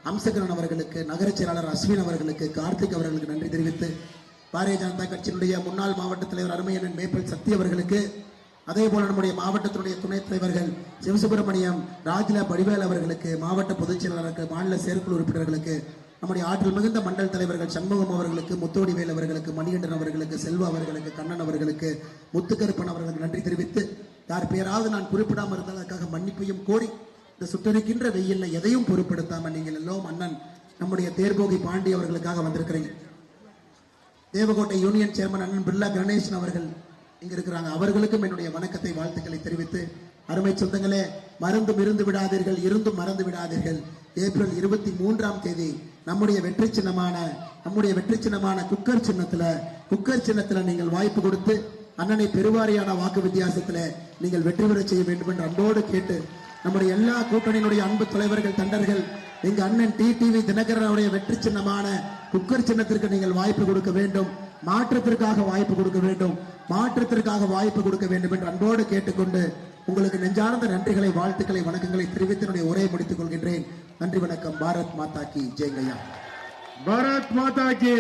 அம்சகரன் அவர்களுக்கு, நகர செயலாளர் அஸ்வின் அவர்களுக்கு, கார்த்திக் அவர்களுக்கு நன்றி தெரிவித்து, பாரதிய ஜனதா கட்சியினுடைய முன்னாள் மாவட்ட தலைவர் அருமையண்ணன் மேப்பல் சக்தி அவர்களுக்கு, அதே போல நம்முடைய மாவட்டத்தினுடைய துணைத் தலைவர்கள் சிவசுப்பிரமணியம், ராஜ்ல படிவேல் அவர்களுக்கு, மாவட்ட பொதுச் செயலாளருக்கு, மாநில செயற்குழு உறுப்பினர்களுக்கு, நம்முடைய ஆற்றல் மிகுந்த மண்டல் தலைவர்கள் சண்முகம் அவர்களுக்கு, முத்தோடிவேல் அவர்களுக்கு, மணிகண்டன் அவர்களுக்கு, செல்வா அவர்களுக்கு, கண்ணன் அவர்களுக்கு, முத்துக்கருப்பன் அவர்களுக்கு நன்றி தெரிவித்து, யார் பேராவது நான் குறிப்பிடாமல் இருந்தால் அதுக்காக மன்னிப்பையும் கோரி இந்த சுட்டரிக்கின்ற வெயில்ல எதையும் பொருட்படுத்தாம நீங்கள் எல்லாம் அண்ணன் நம்முடைய தேர்போகி பாண்டி அவர்களுக்காக வந்திருக்கிறீங்க. தேவகோட்டை யூனியன் சேர்மன் அண்ணன் பிர்லா கணேசன் அவர்கள் இங்க இருக்கிறாங்க. அவர்களுக்கும் என்னுடைய வணக்கத்தை வாழ்த்துக்களை தெரிவித்து, அருமை சொந்தங்களே, மறந்தும் இருந்து விடாதீர்கள், இருந்தும் மறந்து விடாதீர்கள். ஏப்ரல் 23ஆம் தேதி நம்முடைய வெற்றி சின்னமான குக்கர் சின்னத்துல நீங்கள் வாய்ப்பு கொடுத்து அண்ணனை பெருவாரியான வாக்கு வித்தியாசத்துல நீங்கள் வெற்றி பெற செய்ய வேண்டும் என்று அன்போடு கேட்டு, நம்முடைய எல்லா கூட்டணியினுடைய அன்பு தலைவர்கள் தண்டர்கள் எங்க அண்ணன் டிடிவி தினகரனுடைய வெற்றி சின்னமான குக்கர் சின்னத்திற்கு நீங்கள் வாய்ப்பு கொடுக்க வேண்டும். மாற்றத்திற்காக வாய்ப்பு கொடுக்க வேண்டும் என்று அன்போடு கேட்டுக்கொண்டு உங்களுக்கு நெஞ்சார்ந்த நன்றிகளை, வாழ்த்துக்களை, வணக்கங்களை தெரிவித்து என்னுடைய உரையை முடித்துக் கொள்கின்றேன். நன்றி, வணக்கம். பாரத் மாதா கி ஜெய். பாரத் மாதா கி.